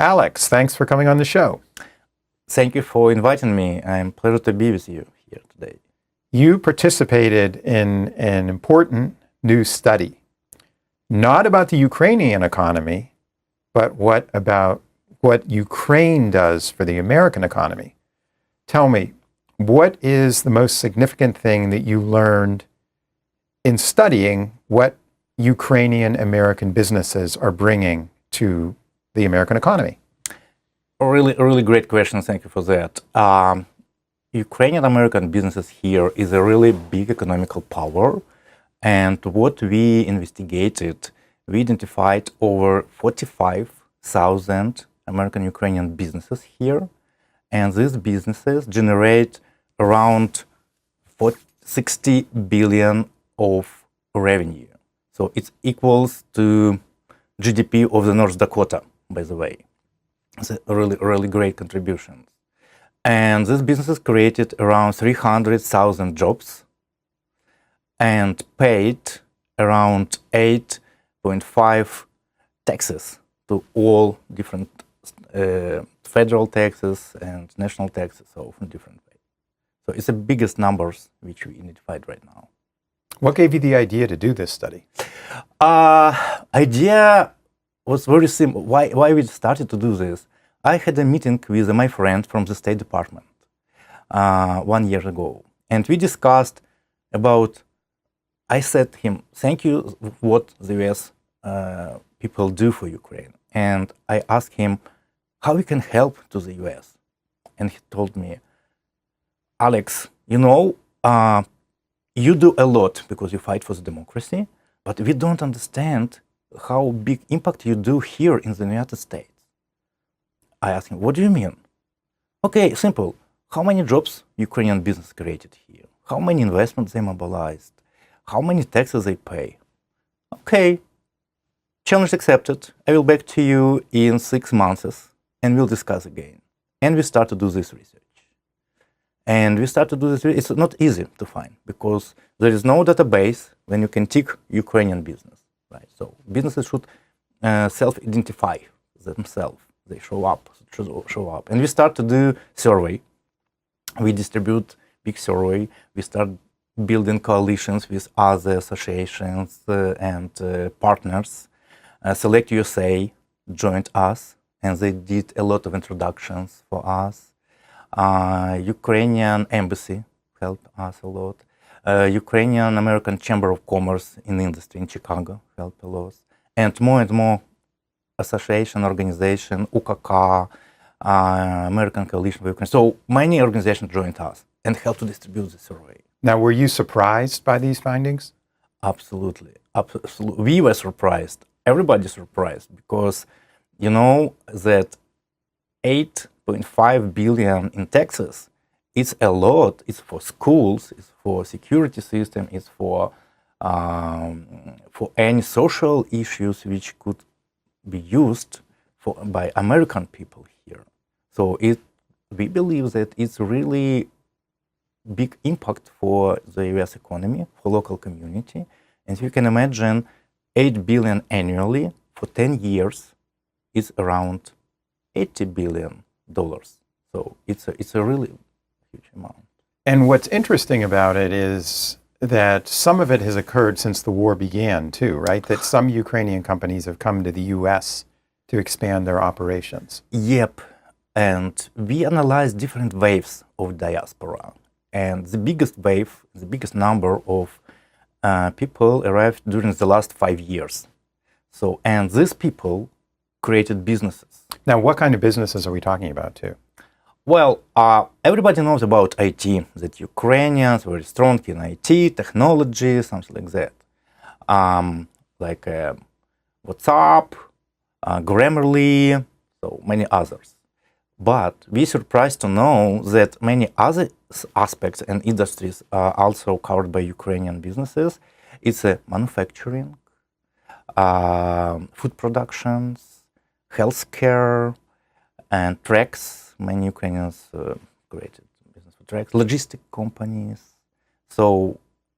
Alex, thanks for coming on the show. Thank you for inviting me. I'm pleased to be with you here today. You participated in an important new study, not about the Ukrainian economy, but about what Ukraine does for the American economy. Tell me, what is the most significant thing that you learned in studying what Ukrainian-American businesses are bringing to the American economy? A really great question. Thank you for that. Ukrainian-American businesses here is a really big economical power. And what we investigated, we identified over 45,000 American-Ukrainian businesses here. And these businesses generate around 60 billion of revenue. So it equals to GDP of the North Dakota, by the way. It's a really great contribution. And these businesses created around 300,000 jobs and paid around 8.5 taxes to all different federal taxes and national taxes, so in different ways. So it's the biggest numbers which we identified right now. What gave you the idea to do this study? Idea was very simple. Why we started to do this? I had a meeting with my friend from the State Department 1 year ago, and we discussed about. I said to him, "Thank you, what the U.S. People do for Ukraine," and I asked him how we can help to the U.S. And he told me, "Alex, you know, you do a lot because you fight for the democracy, but we don't understand how big impact you do here in the United States." I asked him, "What do you mean?" "Okay, simple. How many jobs Ukrainian business created here? How many investments they mobilized? How many taxes they pay?" "Okay, challenge accepted. I will back to you in 6 months and we'll discuss again." And we start to do this research. And we start to do this. It's not easy to find because there is no database when you can tick Ukrainian business, right? So businesses should self-identify themselves. They show up. And we start to do survey. We distribute big survey. We start building coalitions with other associations and partners. Select USA joined us, and they did a lot of introductions for us. Ukrainian embassy helped us a lot. Ukrainian-American Chamber of Commerce in industry in Chicago helped a lot. And more association, organization, UKK, American Coalition for Ukraine. So many organizations joined us and helped to distribute the survey. Now, were you surprised by these findings? Absolutely. We were surprised. Everybody's surprised because you know that 8.5 billion in taxes, it's a lot. It's for schools, it's for security system, it's for any social issues which could be used by American people here. So we believe that it's really big impact for the US economy, for local community. And you can imagine 8 billion annually for 10 years is around $80 billion. So it's a really huge amount. And what's interesting about it is that some of it has occurred since the war began too, right? That some Ukrainian companies have come to the US to expand their operations. Yep. And we analyzed different waves of diaspora. And the biggest wave, the biggest number of people arrived during the last 5 years. So, and these people created businesses. Now, what kind of businesses are we talking about too? Well, everybody knows about IT, that Ukrainians were strong in IT, technology, something like that. Like WhatsApp, Grammarly, so many others. But we're surprised to know that many other aspects and industries are also covered by Ukrainian businesses. It's manufacturing, food productions, healthcare, and tracks. Many Ukrainians created business for tracks, logistic companies. So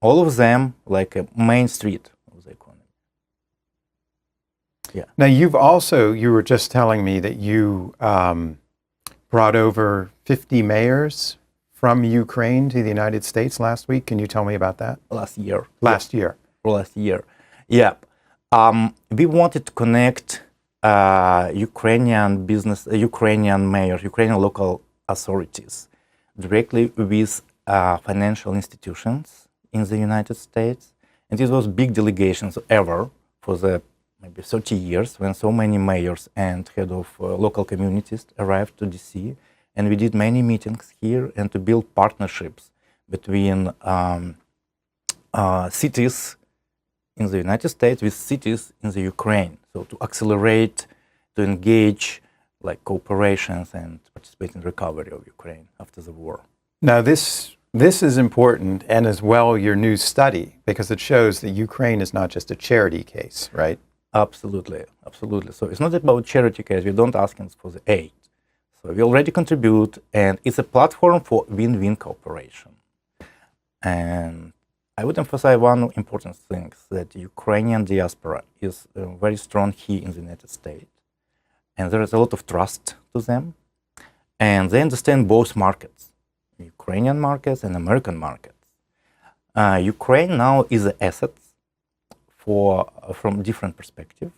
all of them like a main street of the economy. Yeah. Now, you were just telling me that you brought over 50 mayors from Ukraine to the United States last week. Can you tell me about that? Last year. Last year. Last year. Yeah. We wanted to connect Ukrainian business, Ukrainian mayors, Ukrainian local authorities directly with financial institutions in the United States. And this was big delegations ever for the maybe 30 years when so many mayors and head of local communities arrived to DC. And we did many meetings here and to build partnerships between cities in the United States with cities in the Ukraine. So to accelerate, to engage like cooperations and participate in recovery of Ukraine after the war. Now, this is important, and as well your new study, because it shows that Ukraine is not just a charity case, right? Absolutely, absolutely. So it's not about charity case. We don't ask for the aid. So we already contribute, and it's a platform for win-win cooperation. And I would emphasize one important thing, that Ukrainian diaspora is very strong here in the United States. And there is a lot of trust to them. And they understand both markets, Ukrainian markets and American markets. Ukraine now is an asset from different perspectives: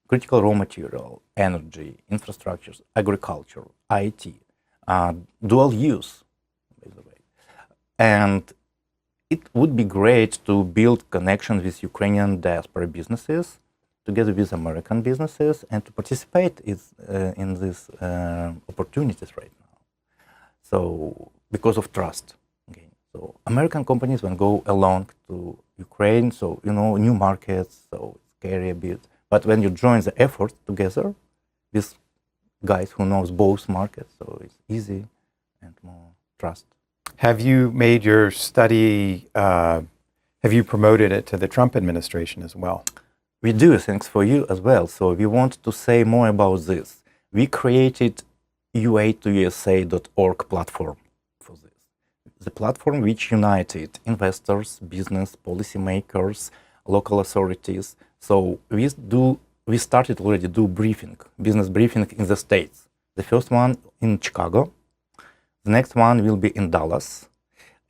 critical raw material, energy, infrastructures, agriculture, IT, dual use, by the way. And it would be great to build connections with Ukrainian diaspora businesses together with American businesses and to participate in these opportunities right now. So, because of trust. Again. So, American companies when go along to Ukraine, so, new markets, so it's scary a bit. But when you join the effort together with guys who knows both markets, so it's easy and more trust. Have you made your study, have you promoted it to the Trump administration as well? We do, thanks for you as well. So we want to say more about this. We created ua2usa.org platform for this. The platform which united investors, business, policymakers, local authorities. So we started already do business briefing in the States. The first one in Chicago. The next one will be in Dallas.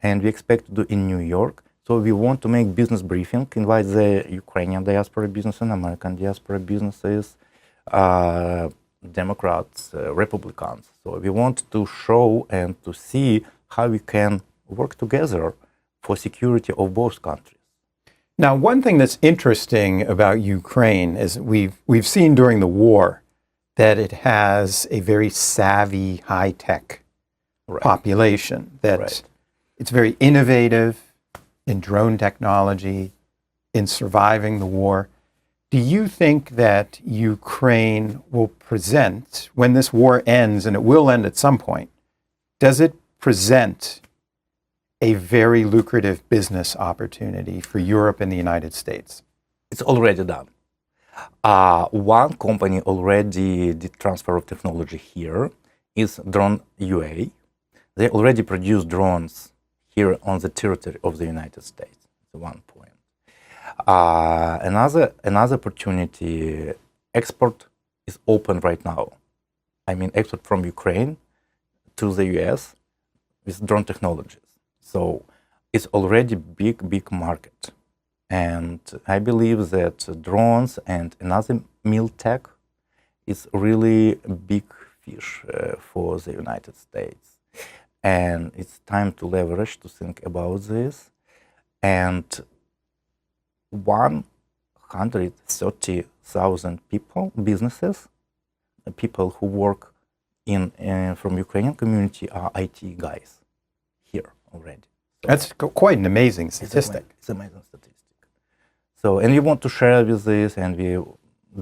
And we expect to do in New York. So we want to make business briefing, invite the Ukrainian diaspora business and American diaspora businesses, Democrats, Republicans. So we want to show and to see how we can work together for security of both countries. Now, one thing that's interesting about Ukraine is we've seen during the war that it has a very savvy, high-tech population, that it's very innovative in drone technology, in surviving the war. Do you think that Ukraine will present, when this war ends, and it will end at some point, does it present a very lucrative business opportunity for Europe and the United States? It's already done. One company already did transfer of technology here is Drone UA. They already produce drones here on the territory of the United States. That's one point. Another opportunity, export is open right now. I mean, export from Ukraine to the US with drone technologies. So it's already big market. And I believe that drones and another mil tech is really a big fish for the United States. And it's time to leverage, to think about this. And 130,000 people, businesses, people who work from Ukrainian community are IT guys here already. So that's quite an amazing statistic. It's an amazing statistic. So, and we want to share with this, and we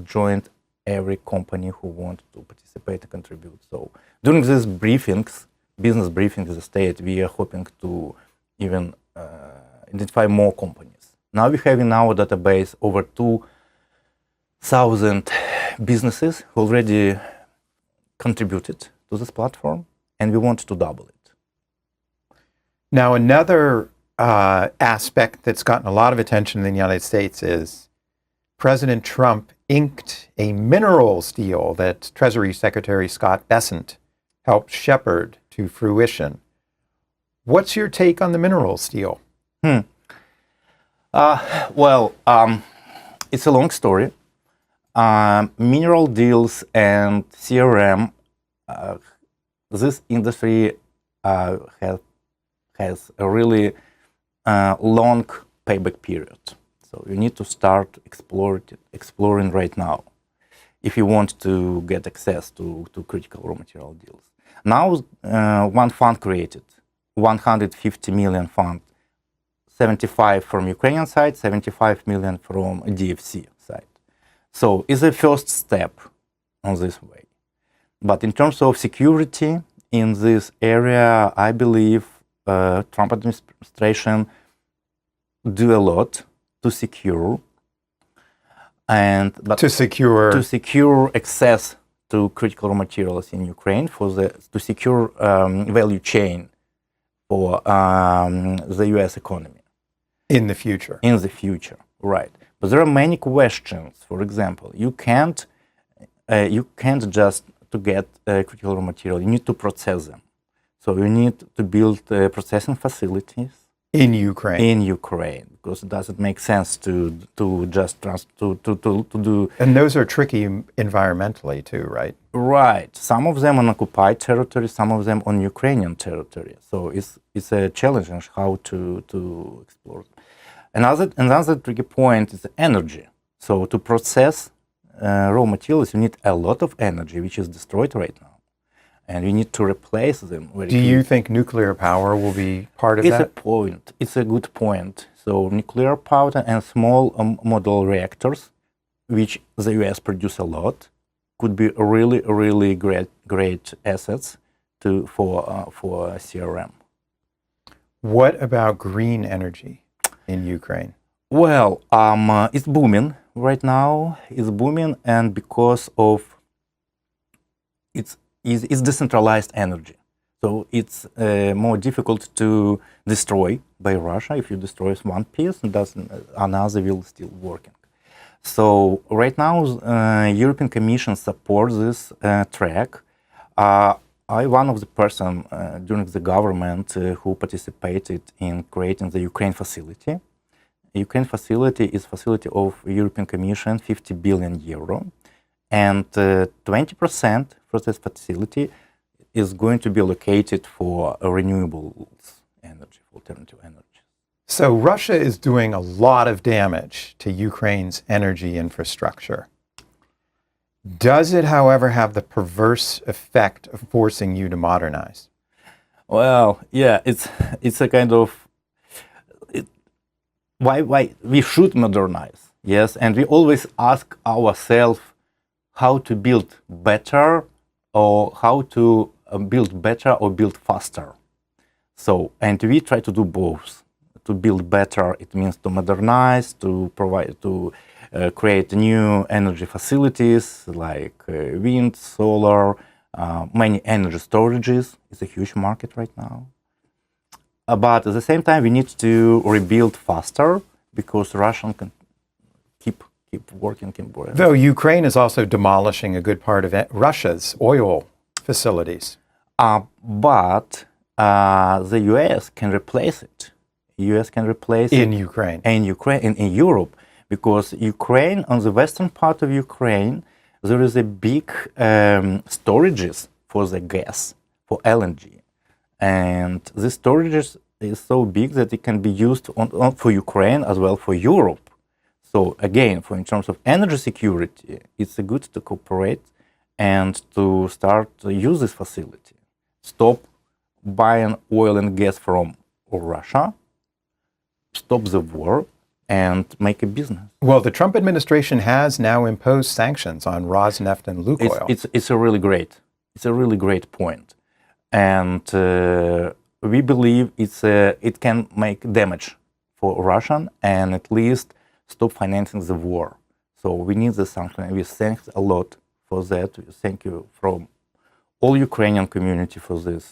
joined every company who wants to participate and contribute. So during these briefings, business briefings in the state, we are hoping to even identify more companies. Now we have in our database over 2,000 businesses who already contributed to this platform, and we want to double it. Now, another aspect that's gotten a lot of attention in the United States is President Trump inked a minerals deal that Treasury Secretary Scott Bessent helped shepherd to fruition. What's your take on the minerals deal? It's a long story. Mineral deals and CRM, this industry has a really long payback period. So you need to start exploring right now if you want to get access to critical raw material deals. Now, one fund created, 150 million fund, 75 from Ukrainian side, 75 million from DFC side. So it's a first step on this way. But in terms of security in this area, I believe Trump administration do a lot to secure to secure access to critical raw materials in Ukraine, to secure value chain for the U.S. economy in the future. In the future, right? But there are many questions. For example, you can't just to get critical raw material. You need to process them. So you need to build processing facilities in Ukraine. In Ukraine, because it doesn't make sense to just do. And those are tricky environmentally too, right? Right. Some of them on occupied territory, some of them on Ukrainian territory. So it's a challenge on how to explore. Another tricky point is energy. So to process raw materials, you need a lot of energy, which is destroyed right now. And you need to replace them. Do you think nuclear power will be part of that? It's a point. It's a good point. So nuclear power and small model reactors, which the US produce a lot, could be really great assets for CRM. What about green energy in Ukraine? Well, it's booming right now. It's booming, and because of it's decentralized energy. So it's more difficult to destroy by Russia. If you destroy one piece, another will still working. So right now, European Commission supports this track. One of the person during the government who participated in creating the Ukraine facility. Ukraine facility is facility of European Commission, 50 billion euro. And 20% for this facility is going to be allocated for renewables energy, alternative energy. So Russia is doing a lot of damage to Ukraine's energy infrastructure. Does it, however, have the perverse effect of forcing you to modernize? Well, yeah, it's a kind of why we should modernize, yes, and we always ask ourselves how to build better, or how to build better or build faster. So, and we try to do both. To build better, it means to modernize, to provide, to create new energy facilities like wind, solar, many energy storages. It's a huge market right now. But at the same time, we need to rebuild faster because Russia can keep working. Though Ukraine is also demolishing a good part of Russia's oil facilities. But the US can replace it. US can replace in it Ukraine. In Europe, because Ukraine, on the western part of Ukraine, there is a big storages for the gas, for LNG. And this storages is so big that it can be used for Ukraine as well for Europe. So again, in terms of energy security, it's good to cooperate and to start to use this facility. Stop buying oil and gas from Russia, stop the war, and make a business. Well, the Trump administration has now imposed sanctions on Rosneft and Lukoil. It's a really great point. And we believe it can make damage for Russia and at least stop financing the war. So we need the sanction, and we thank a lot for that. Thank you from all Ukrainian community for this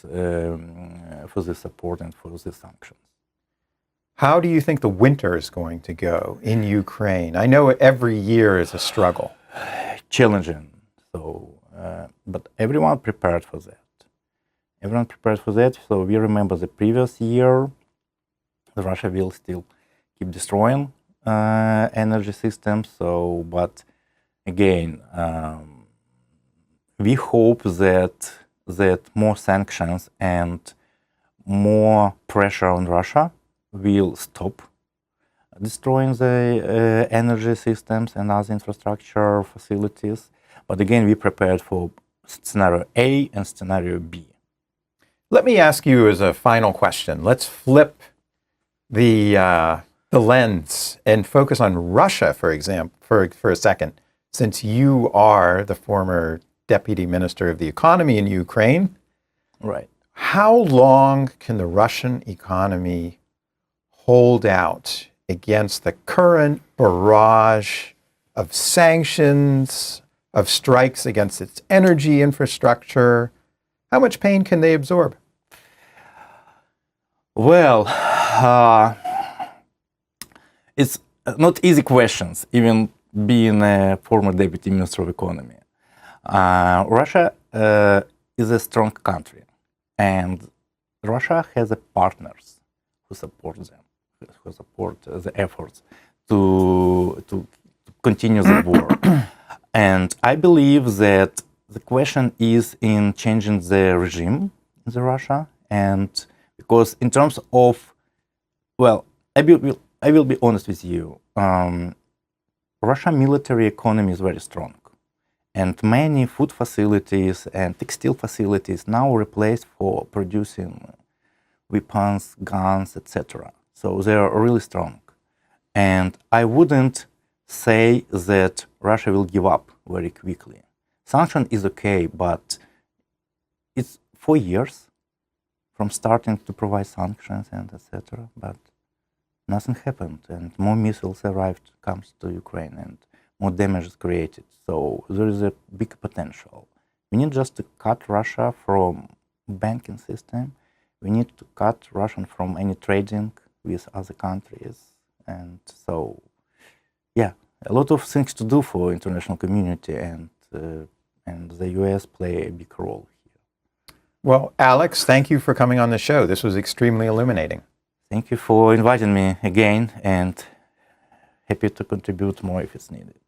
support and for the sanctions. How do you think the winter is going to go in Ukraine? I know every year is a struggle. Challenging. So, but everyone prepared for that. Everyone prepared for that. So we remember the previous year, Russia will still keep destroying energy systems. So, but again, we hope that more sanctions and more pressure on Russia will stop destroying the energy systems and other infrastructure facilities. But again, we prepared for scenario A and scenario B. Let me ask you as a final question. Let's flip the lens and focus on Russia, for example, for a second. Since you are the former Deputy Minister of the Economy in Ukraine, Right. how long can the Russian economy hold out against the current barrage of sanctions, of strikes against its energy infrastructure? How much pain can they absorb? Well, it's not easy questions, even being a former Deputy Minister of Economy. Russia is a strong country, and Russia has partners who support them, who support the efforts to continue the war. And I believe that the question is in changing the regime in the Russia, and because in terms of, well, I will be honest with you, Russian military economy is very strong. And many food facilities and textile facilities now replaced for producing weapons, guns, etc. So they are really strong. And I wouldn't say that Russia will give up very quickly. Sanction is okay, but it's 4 years from starting to provide sanctions and etc. But nothing happened, and more missiles arrived, comes to Ukraine, and more damage is created. So there is a big potential. We need just to cut Russia from banking system. We need to cut Russia from any trading with other countries. And so, yeah, a lot of things to do for international community, and the US play a big role here. Well, Alex, thank you for coming on the show. This was extremely illuminating. Thank you for inviting me again, and happy to contribute more if it's needed.